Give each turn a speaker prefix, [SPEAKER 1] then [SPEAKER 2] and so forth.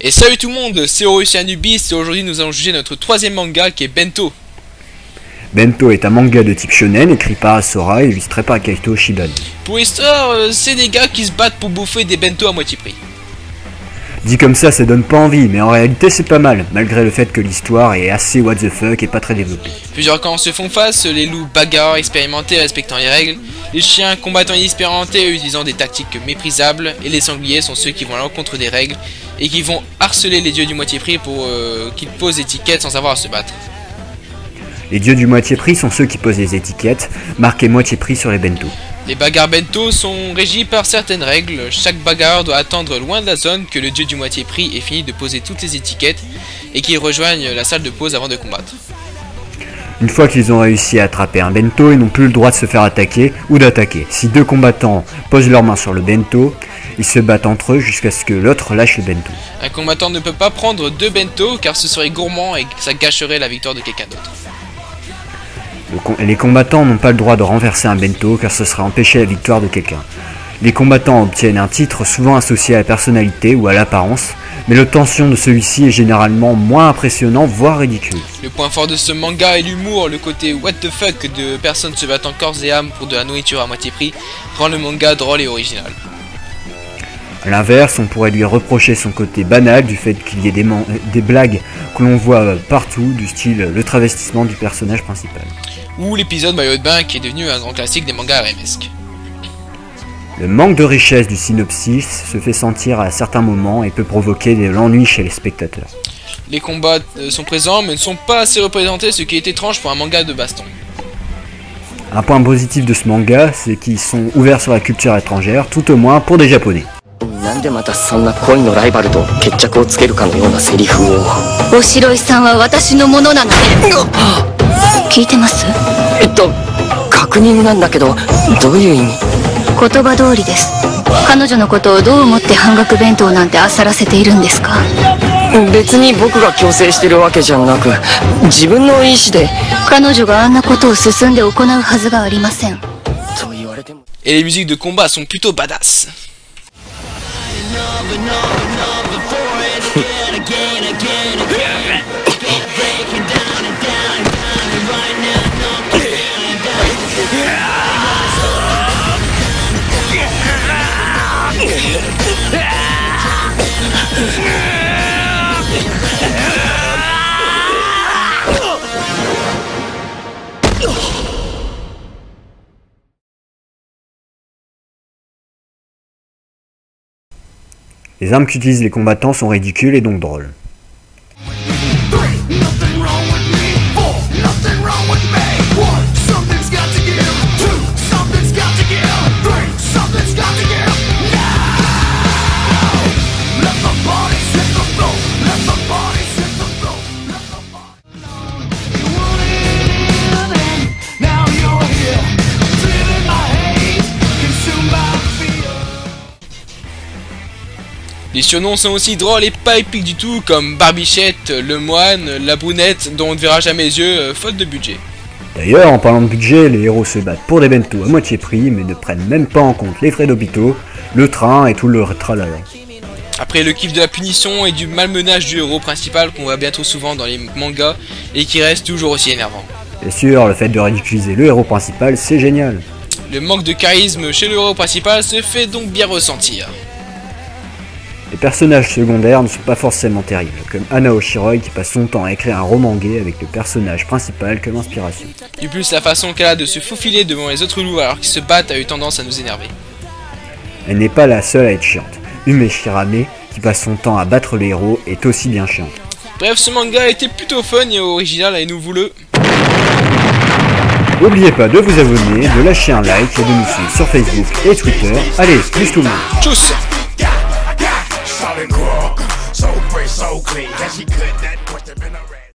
[SPEAKER 1] Et salut tout le monde, c'est Horus Anubis et aujourd'hui nous allons juger notre troisième manga qui est Bento.
[SPEAKER 2] Bento est un manga de type shonen écrit par Asora et illustré par Kaito Shibane.
[SPEAKER 1] Pour l'histoire, c'est des gars qui se battent pour bouffer des bento à moitié prix.
[SPEAKER 2] Dit comme ça donne pas envie, mais en réalité c'est pas mal, malgré le fait que l'histoire est assez what the fuck et pas très développée.
[SPEAKER 1] Plusieurs camps se font face, les loups bagarreurs expérimentés respectant les règles, les chiens combattants inexpérimentés utilisant des tactiques méprisables, et les sangliers sont ceux qui vont à l'encontre des règles et qui vont harceler les dieux du moitié prix pour qu'ils posent étiquettes sans savoir à se battre.
[SPEAKER 2] Les dieux du moitié prix sont ceux qui posent les étiquettes, marquées moitié prix sur les bento.
[SPEAKER 1] Les bagarres bento sont régis par certaines règles, chaque bagarreur doit attendre loin de la zone que le dieu du moitié prix ait fini de poser toutes les étiquettes et qu'il rejoigne la salle de pause avant de combattre.
[SPEAKER 2] Une fois qu'ils ont réussi à attraper un bento, ils n'ont plus le droit de se faire attaquer ou d'attaquer. Si deux combattants posent leurs mains sur le bento, ils se battent entre eux jusqu'à ce que l'autre lâche le bento.
[SPEAKER 1] Un combattant ne peut pas prendre deux bento car ce serait gourmand et ça gâcherait la victoire de quelqu'un d'autre.
[SPEAKER 2] Les combattants n'ont pas le droit de renverser un bento car ce serait empêcher la victoire de quelqu'un. Les combattants obtiennent un titre souvent associé à la personnalité ou à l'apparence, mais l'obtention de celui-ci est généralement moins impressionnant, voire ridicule.
[SPEAKER 1] Le point fort de ce manga est l'humour, le côté what the fuck de personnes se battant corps et âme pour de la nourriture à moitié prix rend le manga drôle et original.
[SPEAKER 2] A l'inverse, on pourrait lui reprocher son côté banal du fait qu'il y ait des blagues que l'on voit partout, du style le travestissement du personnage principal.
[SPEAKER 1] Ou l'épisode maillot de bain qui est devenu un grand classique des mangas RMesques.
[SPEAKER 2] Le manque de richesse du synopsis se fait sentir à certains moments et peut provoquer de l'ennui chez les spectateurs.
[SPEAKER 1] Les combats sont présents mais ne sont pas assez représentés, ce qui est étrange pour un manga de baston.
[SPEAKER 2] Un point positif de ce manga, c'est qu'ils sont ouverts sur la culture étrangère, tout au moins pour des japonais.
[SPEAKER 1] Et les musiques de combat sont plutôt badass.
[SPEAKER 2] Les armes qu'utilisent les combattants sont ridicules et donc drôles.
[SPEAKER 1] Les surnoms sont aussi drôles et pas épiques du tout, comme Barbichette, le moine, la brunette, dont on ne verra jamais les yeux, faute de budget.
[SPEAKER 2] D'ailleurs, en parlant de budget, les héros se battent pour des bento à moitié prix, mais ne prennent même pas en compte les frais d'hôpitaux, le train et tout le tralala.
[SPEAKER 1] Après le kiff de la punition et du malmenage du héros principal qu'on voit bien trop souvent dans les mangas et qui reste toujours aussi énervant.
[SPEAKER 2] Bien sûr, le fait de ridiculiser le héros principal, c'est génial.
[SPEAKER 1] Le manque de charisme chez le héros principal se fait donc bien ressentir.
[SPEAKER 2] Les personnages secondaires ne sont pas forcément terribles, comme Anna Oshiroi qui passe son temps à écrire un roman gay avec le personnage principal comme inspiration.
[SPEAKER 1] Du plus, la façon qu'elle a de se faufiler devant les autres loups alors qu'ils se battent a eu tendance à nous énerver.
[SPEAKER 2] Elle n'est pas la seule à être chiante. Ume Shirame, qui passe son temps à battre les héros, est aussi bien chiante.
[SPEAKER 1] Bref, ce manga a été plutôt fun et original et nous vous le...
[SPEAKER 2] N'oubliez pas de vous abonner, de lâcher un like et de nous suivre sur Facebook et Twitter. Allez, plus tout le monde.
[SPEAKER 1] Tchuss.
[SPEAKER 3] So free, so clean, that she could, that must have been a